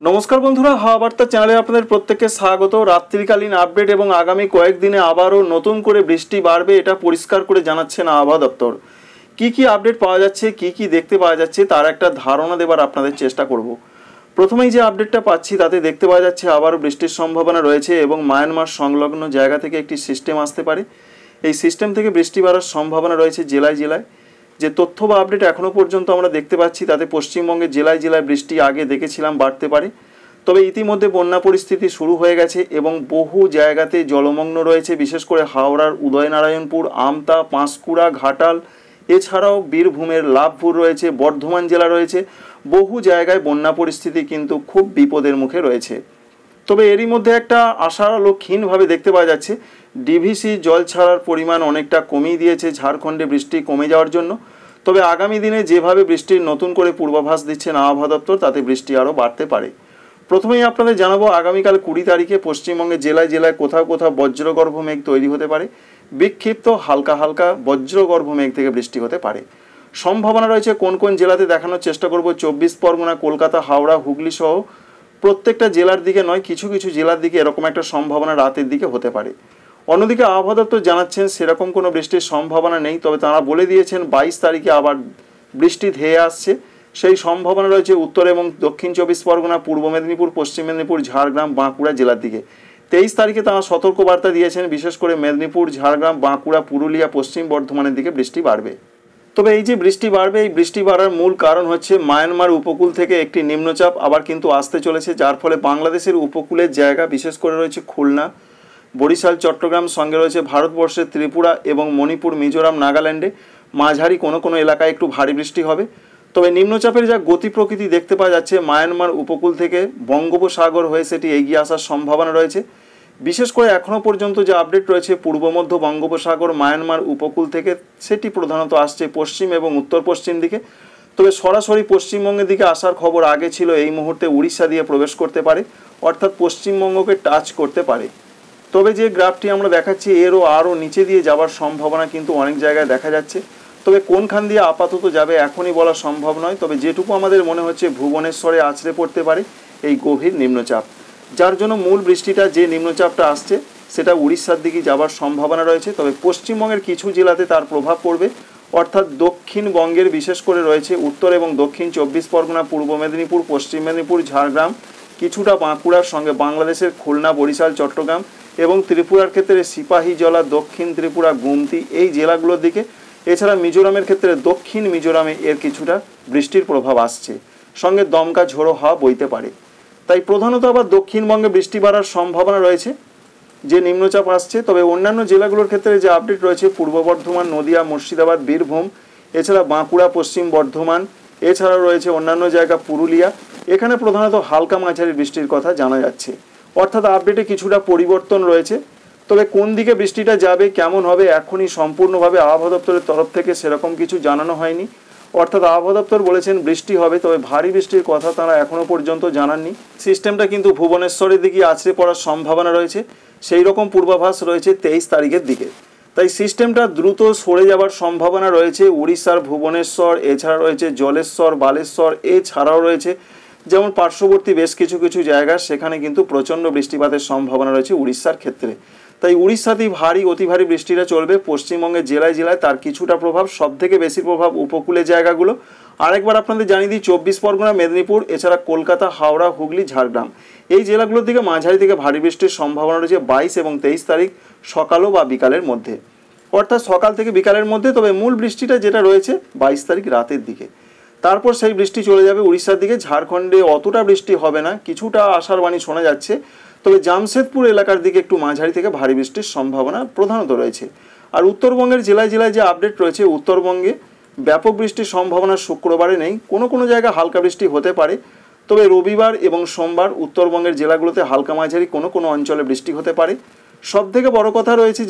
নমস্কার বন্ধুরা, হাওয়া বার্তা চ্যানেলে আপনাদের প্রত্যেককে স্বাগত। রাত্রিকালীন আপডেট এবং আগামী কয়েকদিনে আবারও নতুন করে বৃষ্টি বাড়বে, এটা পরিষ্কার করে জানাচ্ছেন আবহাওয়া দপ্তর। কি আপডেট পাওয়া যাচ্ছে, কি দেখতে পাওয়া যাচ্ছে তার একটা ধারণা দেবার আপনাদের চেষ্টা করব। প্রথমেই যে আপডেটটা পাচ্ছি তাতে দেখতে পাওয়া যাচ্ছে আবারও বৃষ্টির সম্ভাবনা রয়েছে এবং মায়ানমার সংলগ্ন জায়গা থেকে একটি সিস্টেম আসতে পারে। এই সিস্টেম থেকে বৃষ্টি বাড়ার সম্ভাবনা রয়েছে জেলায় জেলায়। যে তথ্য বা আপডেট এখনও পর্যন্ত আমরা দেখতে পাচ্ছি তাতে পশ্চিমবঙ্গের জেলায় জেলায় বৃষ্টি আগে দেখেছিলাম বাড়তে পারে, তবে ইতিমধ্যে বন্যা পরিস্থিতি শুরু হয়ে গেছে এবং বহু জায়গাতে জলমগ্ন রয়েছে। বিশেষ করে হাওড়ার উদয়নারায়ণপুর, আমতা, পাঁশকুড়া, ঘাটাল, এছাড়াও বীরভূমের লাভপুর রয়েছে, বর্ধমান জেলা রয়েছে। বহু জায়গায় বন্যা পরিস্থিতি কিন্তু খুব বিপদের মুখে রয়েছে। তবে এরই মধ্যে একটা আশার আলো ক্ষীণভাবে দেখতে পাওয়া যাচ্ছে। ডিভিসি জল ছাড়ার পরিমাণ অনেকটা কমিয়ে দিয়েছে ঝাড়খণ্ডে বৃষ্টি কমে যাওয়ার জন্য। তবে আগামী দিনে যেভাবে বৃষ্টির নতুন করে পূর্বাভাস দিচ্ছেন আবহাওয়া দপ্তর তাতে বৃষ্টি আরও বাড়তে পারে। প্রথমেই আপনাদের জানাবো আগামীকাল 20 তারিখে পশ্চিমবঙ্গের জেলায় জেলায় কোথাও কোথাও বজ্রগর্ভ মেঘ তৈরি হতে পারে। বিক্ষিপ্ত হালকা হালকা বজ্রগর্ভ মেঘ থেকে বৃষ্টি হতে পারে। সম্ভাবনা রয়েছে কোন কোন জেলাতে দেখানোর চেষ্টা করব। 24 পরগনা, কলকাতা, হাওড়া, হুগলি সহ প্রত্যেকটা জেলার দিকে নয়, কিছু কিছু জেলার দিকে এরকম একটা সম্ভাবনা রাতের দিকে হতে পারে। অন্যদিকে আবহাওয়া দপ্তর জানাচ্ছেন সেরকম কোনো বৃষ্টির সম্ভাবনা নেই, তবে তারা বলে দিয়েছেন 22 তারিখে আবার বৃষ্টি ধেয়ে আসছে। সেই সম্ভাবনা রয়েছে উত্তর এবং দক্ষিণ 24 পরগনা, পূর্ব মেদিনীপুর, পশ্চিম মেদিনীপুর, ঝাড়গ্রাম, বাঁকুড়া জেলার দিকে। 23 তারিখে তারা সতর্কবার্তা দিয়েছেন, বিশেষ করে মেদিনীপুর, ঝাড়গ্রাম, বাঁকুড়া, পুরুলিয়া, পশ্চিম বর্ধমানের দিকে বৃষ্টি বাড়বে। তবে এই যে বৃষ্টি বাড়বে, এই বৃষ্টি বাড়ার মূল কারণ হচ্ছে মায়ানমার উপকূল থেকে একটি নিম্নচাপ আবার কিন্তু আসতে চলেছে, যার ফলে বাংলাদেশের উপকূলের জায়গা বিশেষ করে রয়েছে খুলনা, বরিশাল, চট্টগ্রাম, সঙ্গে রয়েছে ভারতবর্ষের ত্রিপুরা এবং মণিপুর, মিজোরাম, নাগাল্যান্ডে মাঝারি কোনো কোনো এলাকায় একটু ভারী বৃষ্টি হবে। তবে নিম্নচাপের যা গতি প্রকৃতি দেখতে পাওয়া যাচ্ছে, মায়ানমার উপকূল থেকে বঙ্গোপসাগর হয়ে সেটি এগিয়ে আসার সম্ভাবনা রয়েছে। বিশেষ করে এখনও পর্যন্ত যে আপডেট রয়েছে পূর্ব মধ্য বঙ্গোপসাগর মায়ানমার উপকূল থেকে, সেটি প্রধানত আসছে পশ্চিম এবং উত্তর পশ্চিম দিকে। তবে সরাসরি পশ্চিমবঙ্গের দিকে আসার খবর আগে ছিল, এই মুহূর্তে উড়িষ্যা দিয়ে প্রবেশ করতে পারে, অর্থাৎ পশ্চিমবঙ্গকে টাচ করতে পারে। তবে যে গ্রাফটি আমরা দেখাচ্ছি এরও আরও নিচে দিয়ে যাওয়ার সম্ভাবনা কিন্তু অনেক জায়গায় দেখা যাচ্ছে। তবে কোনখান দিয়ে আপাতত যাবে এখনই বলা সম্ভব নয়। তবে যেটুকু আমাদের মনে হচ্ছে ভুবনেশ্বরে আছড়ে পড়তে পারে এই গভীর নিম্নচাপ, যার জন্য মূল বৃষ্টিটা যে নিম্নচাপটা আসছে সেটা উড়িষ্যার দিকে যাওয়ার সম্ভাবনা রয়েছে। তবে পশ্চিমবঙ্গের কিছু জেলাতে তার প্রভাব পড়বে, অর্থাৎ দক্ষিণবঙ্গের বিশেষ করে রয়েছে উত্তর এবং দক্ষিণ 24 পরগনা, পূর্ব মেদিনীপুর, পশ্চিম মেদিনীপুর, ঝাড়গ্রাম, কিছুটা বাঁকুড়ার সঙ্গে বাংলাদেশের খুলনা, বরিশাল, চট্টগ্রাম এবং ত্রিপুরার ক্ষেত্রে সিপাহীজলা, দক্ষিণ ত্রিপুরা, গুমতি এই জেলাগুলোর দিকে। এছাড়া মিজোরামের ক্ষেত্রে দক্ষিণ মিজোরামে এর কিছুটা বৃষ্টির প্রভাব আসছে, সঙ্গে দমকা ঝোড়ো হাওয়া বইতে পারে। তাই প্রধানত আবার দক্ষিণবঙ্গে বৃষ্টি বাড়ার সম্ভাবনা রয়েছে যে নিম্নচাপ আসছে। তবে অন্যান্য জেলাগুলোর ক্ষেত্রে যে আপডেট রয়েছে পূর্ব বর্ধমান, নদিয়া, মুর্শিদাবাদ, বীরভূম, এছাড়া বাঁকুড়া, পশ্চিম বর্ধমান, এছাড়া রয়েছে অন্যান্য জায়গা পুরুলিয়া, এখানে প্রধানত হালকা মাঝারি বৃষ্টির কথা জানা যাচ্ছে। অর্থাৎ আপডেটে কিছুটা পরিবর্তন রয়েছে। তবে কোন দিকে বৃষ্টিটা যাবে, কেমন হবে, এখনই সম্পূর্ণভাবে আবহাওয়া দপ্তরের তরফ থেকে সেরকম কিছু জানানো হয়নি। অর্থাৎ আবহাওয়া দপ্তর বলেছেন বৃষ্টি হবে, তবে ভারী বৃষ্টির কথা তারা এখনও পর্যন্ত জানাননি। সিস্টেমটা কিন্তু ভুবনেশ্বরের দিকে আছড়ে পড়ার সম্ভাবনা রয়েছে, সেই রকম পূর্বাভাস রয়েছে 23 তারিখের দিকে। তাই সিস্টেমটা দ্রুত সরে যাওয়ার সম্ভাবনা রয়েছে উড়িষ্যার ভুবনেশ্বর, এছাড়া রয়েছে জলেশ্বর, বালেশ্বর, এছাড়াও রয়েছে যেমন পার্শ্ববর্তী বেশ কিছু কিছু জায়গা, সেখানে কিন্তু প্রচণ্ড বৃষ্টিপাতের সম্ভাবনা রয়েছে উড়িষ্যার ক্ষেত্রে। তাই উড়িষ্যাতেই ভারী অতি ভারী বৃষ্টিটা চলবে। পশ্চিমবঙ্গের জেলায় জেলায় তার কিছুটা প্রভাব, সবথেকে বেশি প্রভাব উপকূলের জায়গাগুলো। আরেকবার আপনাদের জানিয়ে দিই, 24 পরগনা, মেদিনীপুর, এছাড়া কলকাতা, হাওড়া, হুগলি, ঝাড়গ্রাম এই জেলাগুলোর দিকে মাঝারি থেকে ভারী বৃষ্টির সম্ভাবনা রয়েছে 22 এবং 23 তারিখ সকালও বা বিকালের মধ্যে, অর্থাৎ সকাল থেকে বিকালের মধ্যে। তবে মূল বৃষ্টিটা যেটা রয়েছে 22 তারিখ রাতের দিকে, তারপর সেই বৃষ্টি চলে যাবে উড়িষ্যার দিকে। ঝাড়খণ্ডে অতটা বৃষ্টি হবে না, কিছুটা আশার বাণী শোনা যাচ্ছে। তবে জামশেদপুর এলাকার দিকে একটু মাঝারি থেকে ভারী বৃষ্টির সম্ভাবনা প্রধানত রয়েছে। আর উত্তরবঙ্গের জেলায় জেলায় যে আপডেট রয়েছে, উত্তরবঙ্গে ব্যাপক বৃষ্টির সম্ভাবনা শুক্রবারে নেই, কোনো কোনো জায়গায় হালকা বৃষ্টি হতে পারে। তবে রবিবার এবং সোমবার উত্তরবঙ্গের জেলাগুলোতে হালকা মাঝারি কোনো কোনো অঞ্চলে বৃষ্টি হতে পারে। সবথেকে বড় কথা রয়েছে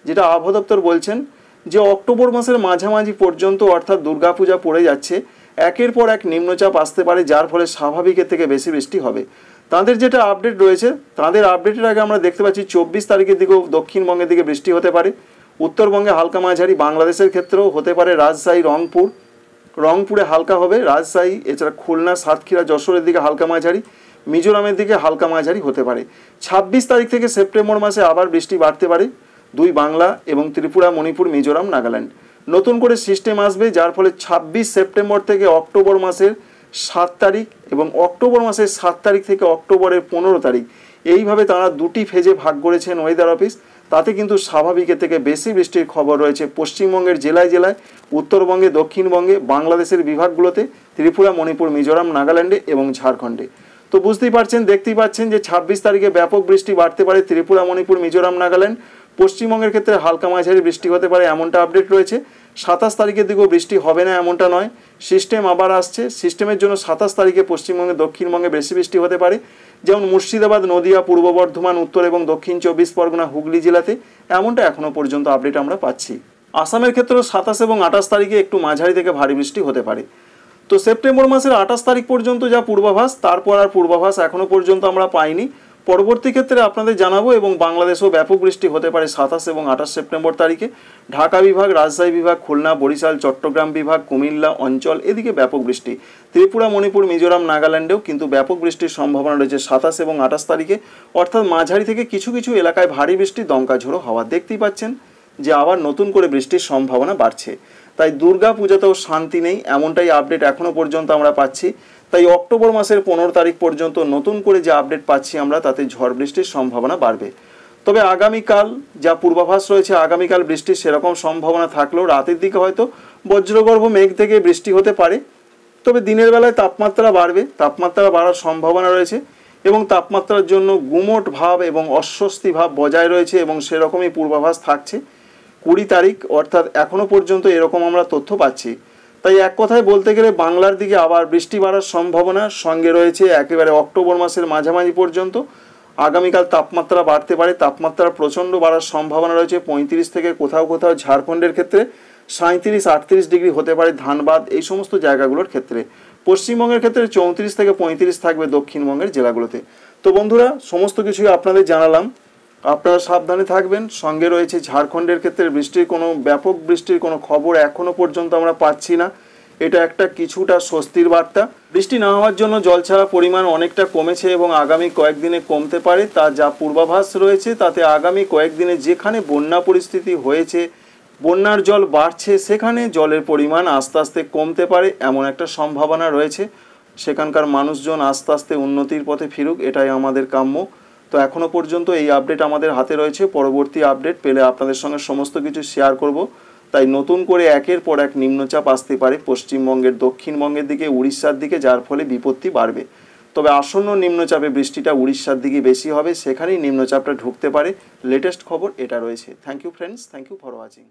যেটা আবহাওয়া দপ্তর বলছেন, যে অক্টোবর মাসের মাঝামাঝি পর্যন্ত, অর্থাৎ দুর্গাপূজা পড়ে যাচ্ছে, একের পর এক নিম্নচাপ আসতে পারে, যার ফলে স্বাভাবিকের থেকে বেশি বৃষ্টি হবে। তাদের যেটা আপডেট রয়েছে, তাদের আপডেটের আগে আমরা দেখতে পাচ্ছি 24 তারিখের দিকেও দক্ষিণবঙ্গের দিকে বৃষ্টি হতে পারে, উত্তরবঙ্গে হালকা মাঝারি, বাংলাদেশের ক্ষেত্রেও হতে পারে রাজশাহী, রংপুরে হালকা হবে, রাজশাহী, এছাড়া খুলনা, সাতক্ষীরা, যশোরের দিকে হালকা মাঝারি, মিজোরামের দিকে হালকা মাঝারি হতে পারে। 26 তারিখ থেকে সেপ্টেম্বর মাসে আবার বৃষ্টি বাড়তে পারে দুই বাংলা এবং ত্রিপুরা, মণিপুর, মিজোরাম, নাগাল্যান্ড। নতুন করে সিস্টেম আসবে, যার ফলে 26 সেপ্টেম্বর থেকে অক্টোবর মাসের 7 তারিখ এবং অক্টোবর মাসের 7 তারিখ থেকে অক্টোবরের 15 তারিখ এইভাবে তারা দুটি ফেজে ভাগ করেছেন ওয়েদার অফিস। তাতে কিন্তু স্বাভাবিকের থেকে বেশি বৃষ্টির খবর রয়েছে পশ্চিমবঙ্গের জেলায় জেলায়, উত্তরবঙ্গে, দক্ষিণবঙ্গে, বাংলাদেশের বিভাগগুলোতে, ত্রিপুরা, মণিপুর, মিজোরাম, নাগাল্যান্ডে এবং ঝাড়খণ্ডে। তো বুঝতেই পারছেন, দেখতেই পাচ্ছেন যে 26 তারিখে ব্যাপক বৃষ্টি বাড়তে পারে ত্রিপুরা, মণিপুর, মিজোরাম, নাগাল্যান্ড। পশ্চিমবঙ্গের ক্ষেত্রে হালকা মাঝারি বৃষ্টি হতে পারে এমনটা আপডেট রয়েছে। 27 তারিখের দিকেও বৃষ্টি হবে না এমনটা নয়, সিস্টেম আবার আসছে। সিস্টেমের জন্য 27 তারিখে পশ্চিমবঙ্গে, দক্ষিণবঙ্গে বেশি বৃষ্টি হতে পারে, যেমন মুর্শিদাবাদ, নদিয়া, পূর্ব বর্ধমান, উত্তর এবং দক্ষিণ 24 পরগনা, হুগলি জেলাতে এমনটা এখনও পর্যন্ত আপডেট আমরা পাচ্ছি। আসামের ক্ষেত্রেও 27 এবং 28 তারিখে একটু মাঝারি থেকে ভারী বৃষ্টি হতে পারে। তো সেপ্টেম্বর মাসের 28 তারিখ পর্যন্ত যা পূর্বাভাস, তারপর আর পূর্বাভাস এখনও পর্যন্ত আমরা পাইনি। পরবর্তী ক্ষেত্রে আপনাদের জানাবো। এবং বাংলাদেশেও ব্যাপক বৃষ্টি হতে পারে 27 এবং 28 সেপ্টেম্বর তারিখে। ঢাকা বিভাগ, রাজশাহী বিভাগ, খুলনা, বরিশাল, চট্টগ্রাম বিভাগ, কুমিল্লা অঞ্চল এদিকে ব্যাপক বৃষ্টি। ত্রিপুরা, মণিপুর, মিজোরাম, নাগাল্যান্ডেও কিন্তু ব্যাপক বৃষ্টির সম্ভাবনা রয়েছে 27 এবং 28 তারিখে, অর্থাৎ মাঝারি থেকে কিছু কিছু এলাকায় ভারী বৃষ্টি, দমকা ঝোড়ো হওয়া। দেখতেই পাচ্ছেন যে আবার নতুন করে বৃষ্টির সম্ভাবনা বাড়ছে। তাই দুর্গা পূজাতেও শান্তি নেই এমনটাই আপডেট এখনও পর্যন্ত আমরা পাচ্ছি। তাই অক্টোবর মাসের 15 তারিখ পর্যন্ত নতুন করে যে আপডেট পাচ্ছি আমরা, তাতে ঝড় বৃষ্টির সম্ভাবনা বাড়বে। তবে আগামীকাল যা পূর্বাভাস রয়েছে, আগামীকাল বৃষ্টির সেরকম সম্ভাবনা থাকলেও রাতের দিকে হয়তো বজ্রগর্ভ মেঘ থেকে বৃষ্টি হতে পারে। তবে দিনের বেলায় তাপমাত্রা বাড়বে, তাপমাত্রা বাড়ার সম্ভাবনা রয়েছে এবং তাপমাত্রার জন্য গুমোট ভাব এবং অস্বস্তি ভাব বজায় রয়েছে এবং সেরকমই পূর্বাভাস থাকছে 20 তারিখ, অর্থাৎ এখনও পর্যন্ত এরকম আমরা তথ্য পাচ্ছি। তাই এক কথায় বলতে গেলে বাংলার দিকে আবার বৃষ্টি বাড়ার সম্ভাবনা সঙ্গে রয়েছে একেবারে অক্টোবর মাসের মাঝামাঝি পর্যন্ত। আগামীকাল তাপমাত্রা বাড়তে পারে, তাপমাত্রা প্রচণ্ড বাড়ার সম্ভাবনা রয়েছে 35 থেকে কোথাও কোথাও ঝাড়খণ্ডের ক্ষেত্রে 37-38 ডিগ্রি হতে পারে, ধানবাদ এই সমস্ত জায়গাগুলোর ক্ষেত্রে। পশ্চিমবঙ্গের ক্ষেত্রে 34 থেকে 35 থাকবে দক্ষিণবঙ্গের জেলাগুলোতে। তো বন্ধুরা, সমস্ত কিছুই আপনাদের জানালাম, আপনারা সাবধানে থাকবেন। সঙ্গে রয়েছে ঝাড়খণ্ডের ক্ষেত্রে ব্যাপক বৃষ্টির কোনো খবর এখনও পর্যন্ত আমরা পাচ্ছি না। এটা একটা কিছুটা স্বস্তির বার্তা। বৃষ্টি না হওয়ার জন্য জল ছাড়ার পরিমাণ অনেকটা কমেছে এবং আগামী কয়েকদিনে কমতে পারে। তা যা পূর্বাভাস রয়েছে তাতে আগামী কয়েকদিনে যেখানে বন্যা পরিস্থিতি হয়েছে, বন্যার জল বাড়ছে, সেখানে জলের পরিমাণ আস্তে আস্তে কমতে পারে এমন একটা সম্ভাবনা রয়েছে। সেখানকার মানুষজন আস্তে আস্তে উন্নতির পথে ফিরুক, এটাই আমাদের কাম্য। তো এখনও পর্যন্ত এই আপডেট আমাদের হাতে রয়েছে। পরবর্তী আপডেট পেলে আপনাদের সঙ্গে সমস্ত কিছু শেয়ার করব। তাই নতুন করে একের পর এক নিম্নচাপ আসতে পারে পশ্চিমবঙ্গের, দক্ষিণবঙ্গের দিকে, উড়িষ্যার দিকে, যার ফলে বিপত্তি বাড়বে। তবে আসন্ন নিম্নচাপে বৃষ্টিটা উড়িষ্যার দিকে বেশি হবে, সেখানেই নিম্নচাপটা ঢুকতে পারে। লেটেস্ট খবর এটা রয়েছে। Thank you friends, thank you for watching.